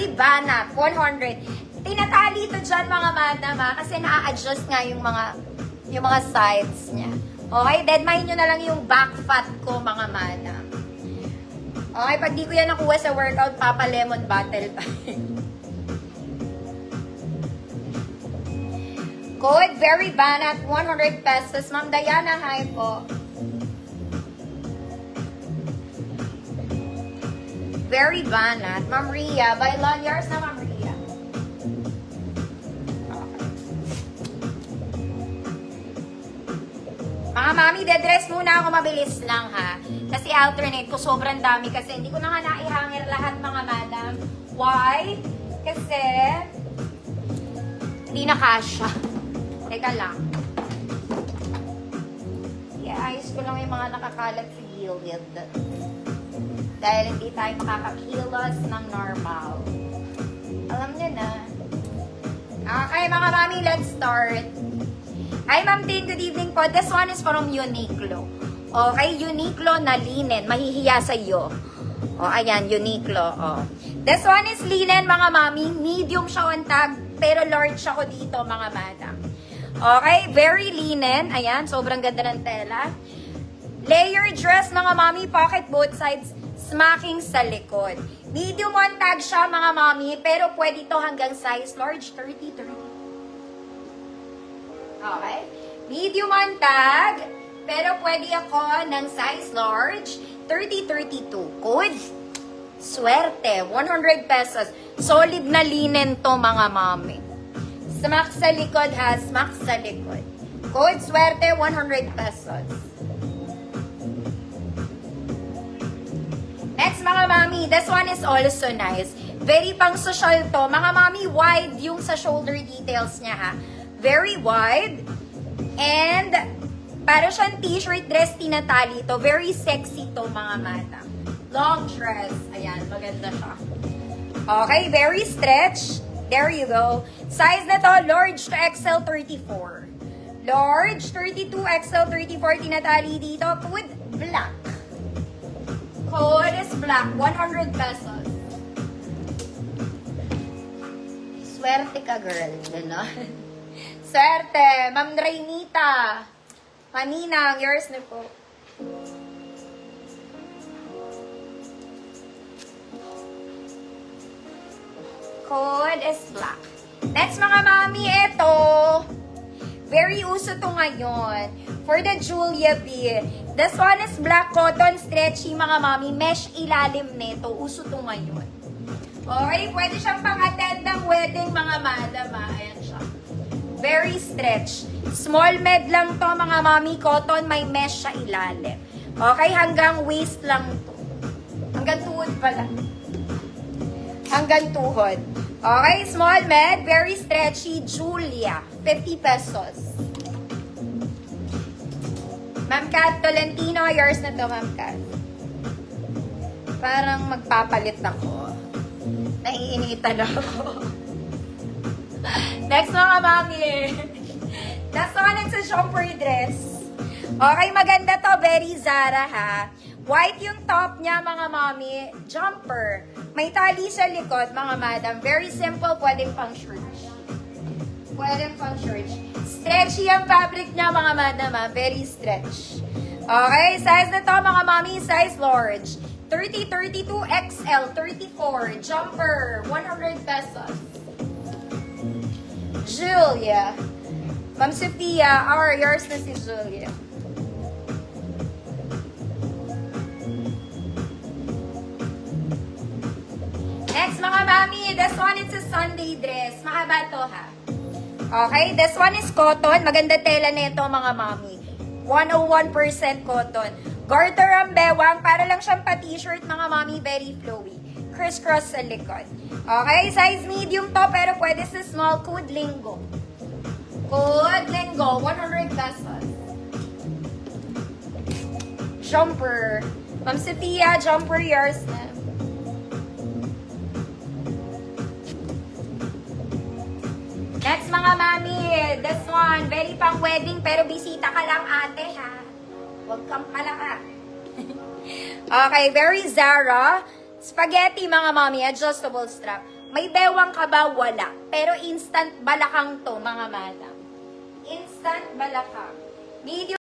very banat, 100. Tinatali ito dyan mga madam ha, kasi na-adjust nga yung mga sides niya. Okay, deadmine nyo na lang yung back fat ko mga madam. Okay, pag di ko yan nakuha sa workout, papa lemon bottle pa. Code, very banat, 100 pesos. Ma'am Diana, hi po. Very banat. Ma'am Ria, bailan yours na Ma'am Ria. Mga mami, dedress muna ako, mabilis lang ha. Kasi alternate ko, sobrang dami kasi hindi ko na nga naihangir lahat mga madam. Why? Kasi hindi na kasha. Teka lang. I-ayos ko lang yung mga nakakalat sa gilid. Dahil hindi tayo makakakilos ng normal. Alam niyo na. Okay mga mami, let's start. Hi Ma'am Tin, good evening po. This one is from Uniqlo. Okay, Uniqlo na linen. Mahihiya sa iyo. O, ayan, Uniqlo. O. This one is linen, mga mami. Medium siya on tag, pero large ako dito, mga madam. Okay, very linen. Ayan, sobrang ganda ng tela. Layer dress, mga mami. Pocket both sides. Smacking sa likod. Medium on tag siya, mga mami, pero pwede to hanggang size large, 30. Okay? Medium on tag, pero pwede ako ng size large, 30-32. Code? Swerte, 100 pesos. Solid na linen to, mga mami. Smack sa likod ha, smack sa likod. Code swerte, 100 pesos. Next, mga mami, this one is also nice. Very pang social to. Mga mami, wide yung sa shoulder details niya ha. Very wide. And, para siyang t-shirt dress tinatali to. Very sexy to, mga mata. Long dress. Ayan, maganda siya. Okay, very stretch. There you go. Size na to, large to XL 34. Large, 32, XL 34, tinatali dito. Code black. Code is black, 100 pesos. Swerte ka, girl. Gano'n. Swerte. Ma'am Rainita. Maninang, yours na po. Code is black. Next mga mami, ito. Very uso to ngayon. For the Julia B. This one is black cotton stretchy mga mami. Mesh ilalim nito. Uso to ngayon. Okay, pwede siyang pang-attend ng wedding mga madam. Ayan siya. Very stretch. Small med lang to mga mami. Cotton, may mesh sa ilalim. Okay, hanggang waist lang to. Hanggang tuhod pala. Hanggang tuhod. Okay, small med, very stretchy, Julia. 50 pesos. Ma'am Kat Tolentino, yours na to, Ma'am Kat. Parang magpapalit ako. Naiinitan ako. Next mga mami. Last one, it's a jumper dress. Okay, maganda to. Very Zara ha. White yung top niya mga mami. Jumper. May tali sa likod mga madam. Very simple. Pwedeng pang church. Pwedeng pang church. Stretchy ang fabric niya mga madam ha. Very stretch. Okay, size na to mga mami. Size large. 30, 32, XL, 34. Jumper. 100 pesos. Julia. Ma'am Sophia, yours na si Julia. Next mga mami, this one is a Sunday dress. Mahaba to ha. Okay, this one is cotton. Maganda tela nito mga mami. 101% cotton. Garter ang bewang, para lang siyang pa-t-shirt mga mami, very flowy. Crisscross sa likod. Okay, size medium to, pero pwede sa small. Code Lingo. Code Lingo, 100 pesos. Jumper. Ma'am Sophia, jumper yours na. Next mga mami, this one, very pang wedding, pero bisita ka lang ate ha. Huwag kang palaka. Okay, very Zara. Spaghetti mga mami, adjustable strap. May bewang ka ba? Wala. Pero instant balakang to, mga madam. Instant balakang. Medium